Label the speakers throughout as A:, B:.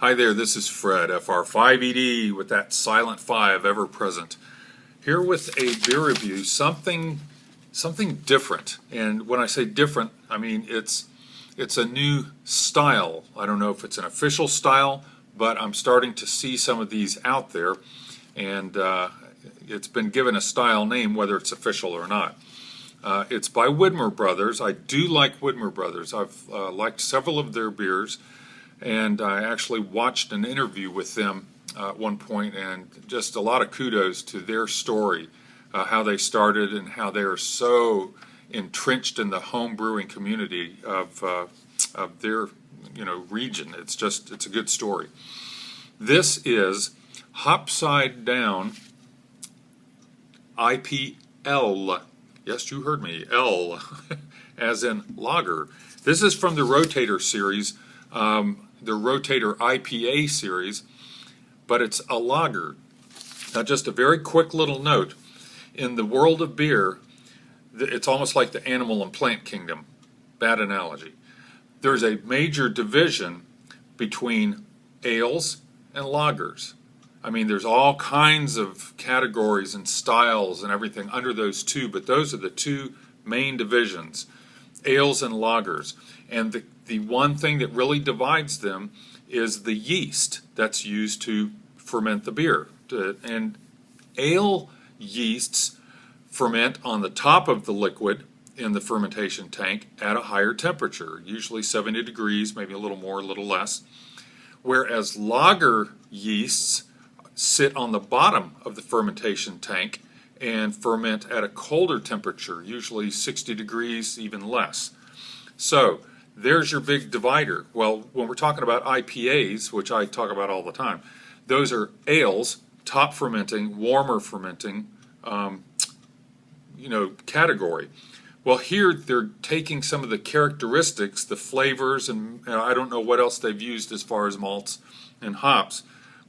A: Hi there, this is Fred, FR5ED, with that silent 5 ever present. Here with a beer review, something different. And when I say different, I mean it's a new style. I don't know if it's an official style, but I'm starting to see some of these out there, and it's been given a style name, whether it's official or not. It's by Widmer Brothers. I do like Widmer Brothers. I've liked several of their beers, and I actually watched an interview with them at one point, and just a lot of kudos to their story, how they started and how they are so entrenched in the home brewing community of their region. It's a good story. This is Hopside Down IPL. Yes, you heard me. L, as in lager. This is from the Rotator series, the Rotator IPA series, but it's a lager. Now, just a very quick little note. In the world of beer, it's almost like the animal and plant kingdom. Bad analogy. There's a major division between ales and lagers. I mean, there's all kinds of categories and styles and everything under those two, but those are the two main divisions, ales and lagers. And the one thing that really divides them is the yeast that's used to ferment the beer. And ale yeasts ferment on the top of the liquid in the fermentation tank at a higher temperature, usually 70 degrees, maybe a little more, a little less, whereas lager yeasts sit on the bottom of the fermentation tank and ferment at a colder temperature, usually 60 degrees, even less. So there's your big divider. Well, when we're talking about IPAs, which I talk about all the time, those are ales, top fermenting, warmer fermenting, category. Well, here they're taking some of the characteristics, the flavors, and I don't know what else they've used as far as malts and hops,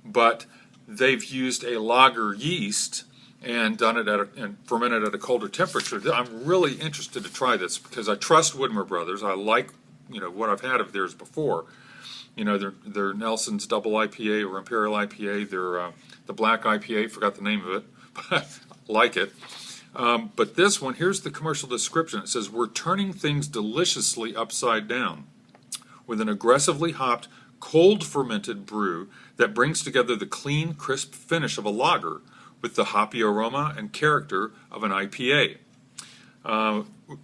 A: but they've used a lager yeast and done it and fermented at a colder temperature. I'm really interested to try this because I trust Widmer Brothers. I like what I've had of theirs before. Their Nelson's Double IPA or Imperial IPA. Their the Black IPA. Forgot the name of it, but like it. But this one, here's the commercial description. It says, "We're turning things deliciously upside down with an aggressively hopped, cold fermented brew that brings together the clean, crisp finish of a lager with the hoppy aroma and character of an IPA."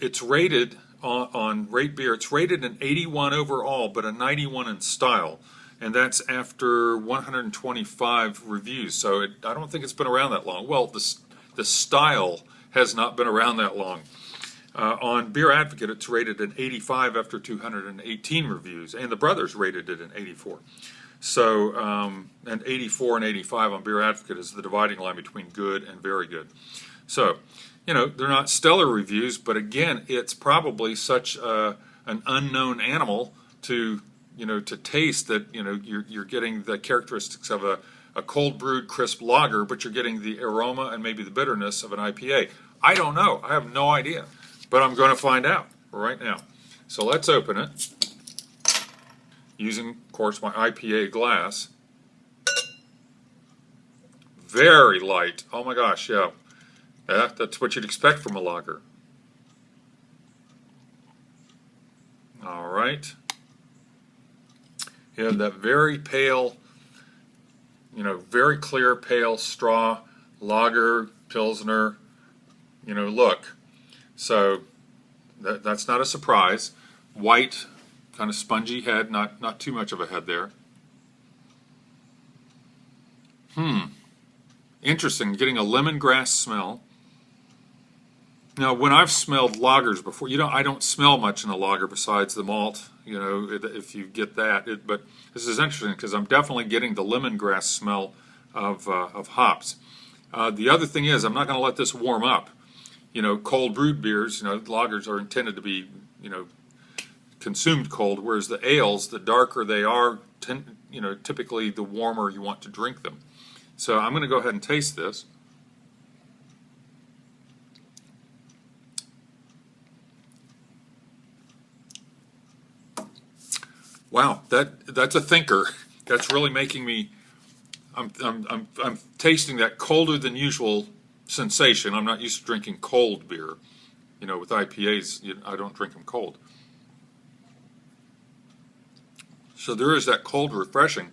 A: It's rated on Rate Beer. It's rated an 81 overall, but a 91 in style, and that's after 125 reviews. So I don't think it's been around that long. Well, the style has not been around that long. On Beer Advocate, it's rated an 85 after 218 reviews, and the brothers rated it an 84. So, and 84 and 85 on Beer Advocate is the dividing line between good and very good. So, they're not stellar reviews, but again, it's probably such an unknown animal to taste that you're getting the characteristics of a cold brewed crisp lager, but you're getting the aroma and maybe the bitterness of an IPA. I don't know. I have no idea, but I'm going to find out right now. So let's open it using, of course, my IPA glass. Very light. Oh my gosh, yeah. That's what you'd expect from a lager. All right. You have that very pale, very clear, pale straw lager, Pilsner, look. So that's not a surprise. White, kind of spongy head, not too much of a head there. Interesting, getting a lemongrass smell. Now, when I've smelled lagers before, I don't smell much in a lager besides the malt, if you get that. But this is interesting because I'm definitely getting the lemongrass smell of hops. The other thing is, I'm not going to let this warm up. Cold brewed beers, lagers are intended to be, consumed cold, whereas the ales, the darker they are, typically the warmer you want to drink them. So I'm going to go ahead and taste this. Wow, that's a thinker. That's really making me. I'm tasting that colder than usual sensation. I'm not used to drinking cold beer. You know, with IPAs, I don't drink them cold. So there is that cold refreshing.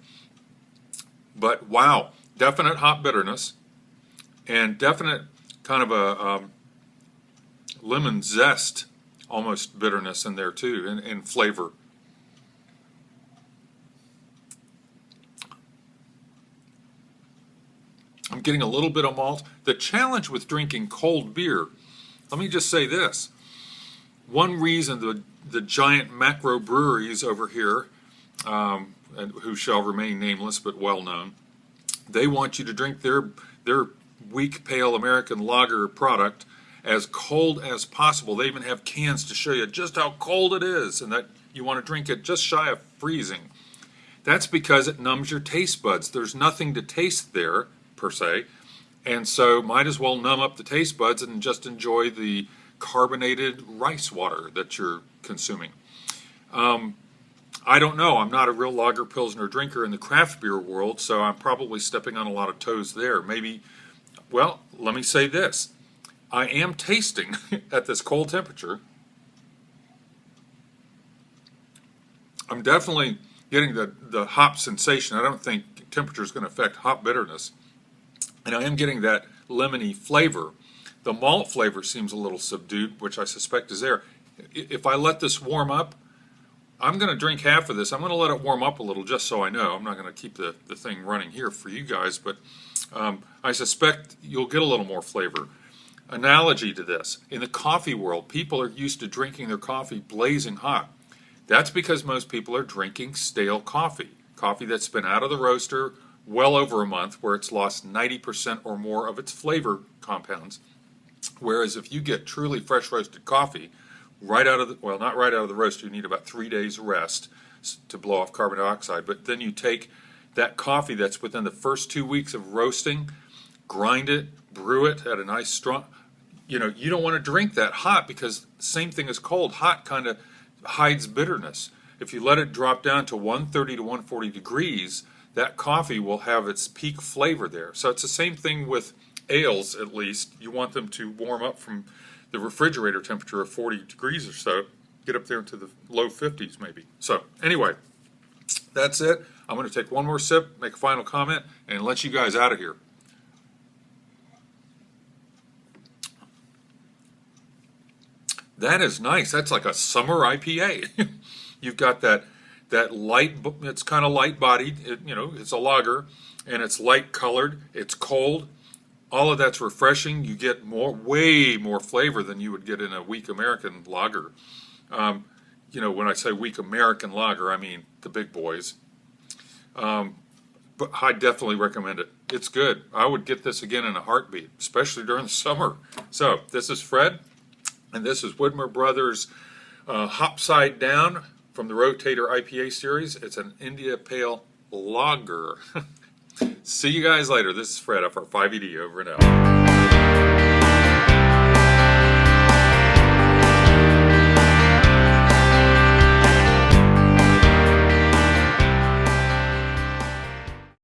A: But wow, definite hop bitterness and definite kind of a lemon zest, almost bitterness in there too, in flavor. I'm getting a little bit of malt. The challenge with drinking cold beer, let me just say this. One reason the giant macro breweries over here, and who shall remain nameless but well known, they want you to drink their weak pale American lager product as cold as possible. They even have cans to show you just how cold it is, and that you want to drink it just shy of freezing. That's because it numbs your taste buds. There's nothing to taste there, per se, and so might as well numb up the taste buds and just enjoy the carbonated rice water that you're consuming. I don't know. I'm not a real lager pilsner drinker in the craft beer world, so I'm probably stepping on a lot of toes there. Maybe, well, let me say this. I am tasting at this cold temperature. I'm definitely getting the hop sensation. I don't think temperature is going to affect hop bitterness. And I am getting that lemony flavor. The malt flavor seems a little subdued, which I suspect is there. If I let this warm up, I'm going to drink half of this. I'm going to let it warm up a little just so I know. I'm not going to keep the thing running here for you guys, but I suspect you'll get a little more flavor. Analogy to this, in the coffee world, people are used to drinking their coffee blazing hot. That's because most people are drinking stale coffee, coffee that's been out of the roaster well over a month, where it's lost 90% or more of its flavor compounds. Whereas if you get truly fresh roasted coffee, right out of the, well, not right out of the roaster, you need about 3 days rest to blow off carbon dioxide, but then you take that coffee that's within the first 2 weeks of roasting, grind it, brew it at a nice strong, you don't want to drink that hot, because same thing as cold. Hot kind of hides bitterness. If you let it drop down to 130 to 140 degrees, that coffee will have its peak flavor there. So it's the same thing with ales, at least. You want them to warm up from the refrigerator temperature of 40 degrees or so, get up there into the low 50s maybe. So anyway, that's it. I'm going to take one more sip, make a final comment, and let you guys out of here. That is nice. That's like a summer IPA. You've got that light, it's kind of light bodied, it's a lager, and it's light colored, it's cold. All of that's refreshing. You get way more flavor than you would get in a weak American lager. When I say weak American lager, I mean the big boys. But I definitely recommend it. It's good. I would get this again in a heartbeat, especially during the summer. So this is Fred, and this is Widmer Brothers Hopside Down from the Rotator IPA series. It's an India Pale Lager. See you guys later. This is Fred, FR5ED, over and out.